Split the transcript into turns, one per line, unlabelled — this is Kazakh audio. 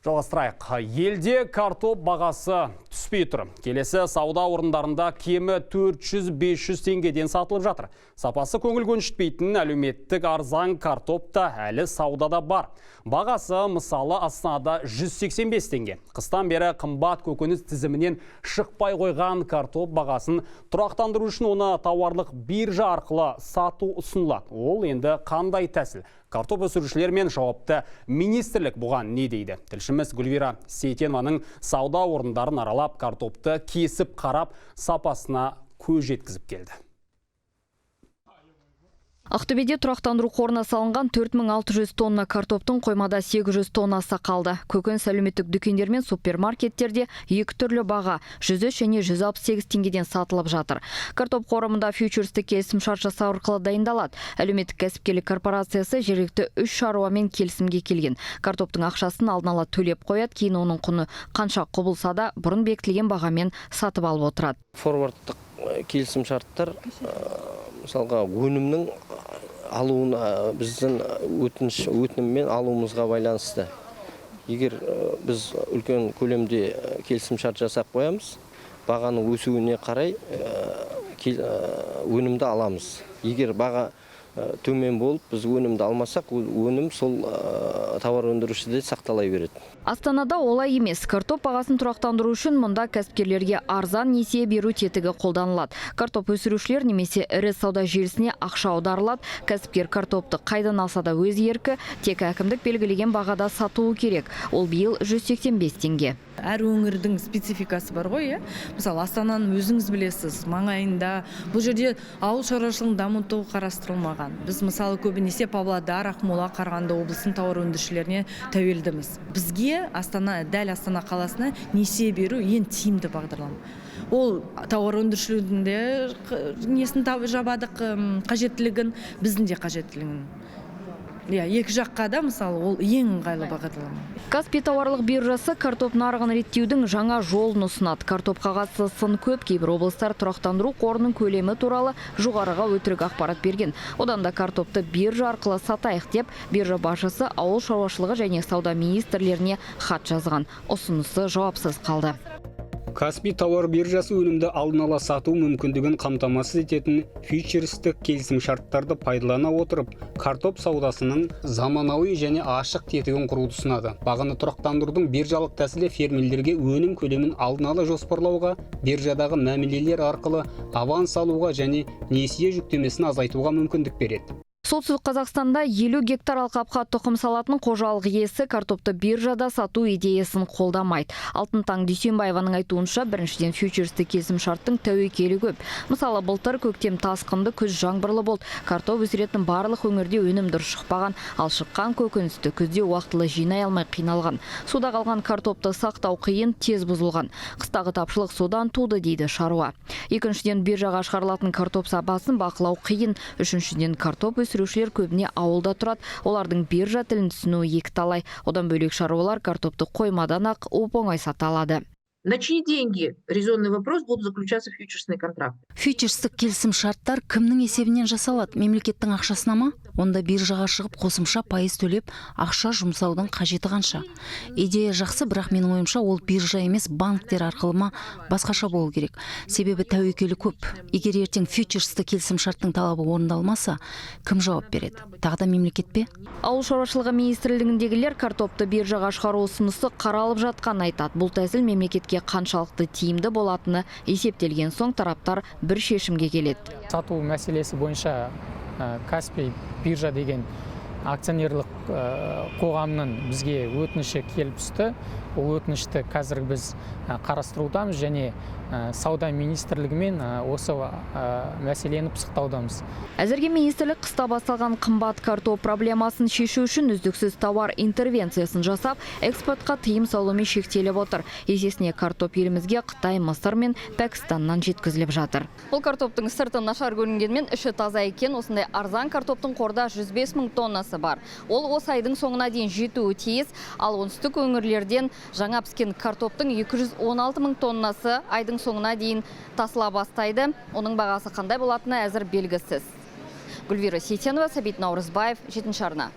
Жалғастырайық. Елде картоп бағасы түспей тұр. Келесі сауда орындарында кемі 400-500 теңгеден сатылып жатыр. Сапасы көңіл көншітпейтін әлеуметтік арзан картоп та әлі саудада бар. Бағасы мысалы Астанада 185 теңге. Қыстан бері қымбат көкөніс тізімінен шықпай қойған картоп бағасын тұрақтандыру үшін оны тауарлық биржа арқылы сату ұсынылады. Ол енді қандай тәсіл? Картоп өсірушілер мен жауапты министрлік бұған не дейді? Тілшіміз Гүлвира Сейтенованың сауда орындарын аралап, картопты кесіп қарап, сапасына көз жеткізіп келді.
Ақтөбеде тұрақтандыру қорына салынған 4600 тонна картоптың қоймада 800 тоннасы қалды. Көкөніс әлеуметтік дүкендер мен супермаркеттерде екі түрлі баға 103 және 168 теңгеден сатылып жатыр. Картоп қорымында фьючерстік келісімшарт жасау арқылы дайындалады. Әлеуметтік кәсіпкерлік корпорациясы жергілікті 3 шаруамен келісімге келген. Картоптың ақшасын алдын ала төлеп қояды, кейін оның құны қанша құбылса да бұрын бекітілген бағамен сатып алып отырады.
Форвардтық келісімшарттар мысалға өнімнің алуына біздің өтініммен алуымызға байланысты. Егер біз үлкен көлемде келісімшарт жасап қоямыз, бағаның өсуіне қарай өнімді аламыз. Егер баға төмен болып, біз өнімді алмасақ, өнім сол тауар өндірушіде сақталай береді.
Астанада олай емес. Картоп бағасын тұрақтандыру үшін мұнда кәсіпкерлерге арзан несие беру тетігі қолданылады. Картоп өсірушілер немесе ірі сауда желісіне ақша аударылады. Кәсіпкер картопты қайдан алса да өз еркі, тек әкімдік белгілеген бағада сатуы керек. Ол биыл 185 теңге.
Әр өңірдің спецификасы бар ғой, мысалы Астананың өзіңіз білесіз, маңайында бұл жерде ауыл шаруашылығын дамыту қарастырылмаған. Біз мысалы көбінесе Павлодар, Ақмола, Қарағанды облысының тауар өндірушілеріне тәуелдіміз. Бізге дәл Астана қаласына несие беру ең тиімді бағдарлама. Ол тауар өндірушілерінде несін жабадық қажеттілігін, біздің де қажеттілігін. Екі жаққа да мысалы ол ең ыңғайлы бағдарлама.
Каспий тауарлық биржасы картоп нарығын реттеудің жаңа жолын ұсынады. Картоп қағазы сын көп, кейбір облыстар тұрақтандыру қорының көлемі туралы жоғарыға өтірік ақпарат берген. Одан да картопты биржа арқылы сатайық деп, биржа басшысы ауыл шаруашылығы және сауда министрлеріне хат жазған. Ұсынысы жауапсыз қалды.
Каспий тауар биржасы өнімді алдын ала сату мүмкіндігін қамтамасыз ететін фьючерстік келісімшарттарды пайдалана отырып, картоп саудасының заманауи және ашық тетігін құруды ұсынады. Бағаны тұрақтандырудың биржалық тәсілі фермерлерге өнім көлемін алдын ала жоспарлауға, биржадағы мәмілелер арқылы аванс алуға және несие жүктемесін азайтуға мүмкіндік береді.
Солтүстік Қазақстанда 50 гектар алқапқа тұқым салатын қожалық иесі картопты биржада сату идеясын қолдамайды. Алтын таң Дүйсенбаеваның айтуынша, біріншіден фьючерстік келісімшарттың тәуекелі көп. Мысалы, былтыр көктем тасқынды, күз жаңбырлы болды. Картоп өсіретін барлық өңірде өнім дұрыс шықпаған, ал шыққан көкөністі күзде уақытылы жинай алмай қиналған. Суда қалған картопты сақтау қиын, тез бұзылған. Қыстағы тапшылық содан туды дейді шаруа. Екіншіден, биржаға шығарылатын картоп сапасын бақылау қиын. Үшіншіден, картоп өсірушілер көбіне ауылда тұрады. Олардың биржа тілін түсінуі екіталай. Одан бөлек шаруалар картопты қоймадан ақ оп-оңай сата алады.
На чьи деньги, резонный вопрос, будут заключаться фьючерсные контракты?
Фьючерстік келісімшарттар кімнің есебінен жасалады? Мемлекеттің ақшасына ма? Онда биржаға шығып қосымша пайыз төлеп, ақша жұмсаудың қажеті қанша? Идея жақсы, бірақ менің ойымша ол биржа емес, банктер арқылы ма басқаша болу керек. Себебі тәуекелі көп. Егер ертең фьючерстік келісімшарттың талабы орындалмаса, кім жауап береді? Тағы да мемлекет пе?
Ауыл шаруашылығы министрлігіндегілер картопты биржаға шығару ұсынысы қаралып жатқан айтады. Бұл тәсіл мемлекетке қаншалықты тиімді болатыны есептелген соң тараптар бір шешімге келеді.
Сату мәселесі бойынша Каспий биржа деген акционерлік қоғамның бізге өтініші келіп түсті. Ол өтінішті қазір біз қарастырудамыз және сауда министрлігімен осы мәселені пысықтаудамыз.
Әзірге министрлік қыста басталған қымбат картоп проблемасын шешу үшін үздіксіз тауар интервенциясын жасап, экспортқа тыйым салумен шектеліп отыр. Есесіне картоп елімізге Қытай, Мысыр мен Пәкістаннан жеткізіліп жатыр. Бұл картоптың сырты нашар көрінгенмен іші таза екен. Осындай арзан картоптың қорда 105 мың тоннасы бар. Ол осы айдың соңына дейін жетуі тиіс, ал оңтүстік өңірлерден жаңа піскен картоптың 216 мың тоннасы айдың соңына дейін тасыла бастайды. Оның бағасы қандай болатыны әзір белгісіз. Гүлвира Сейтенова, Сәбит Наурызбаев, 7-ші арна.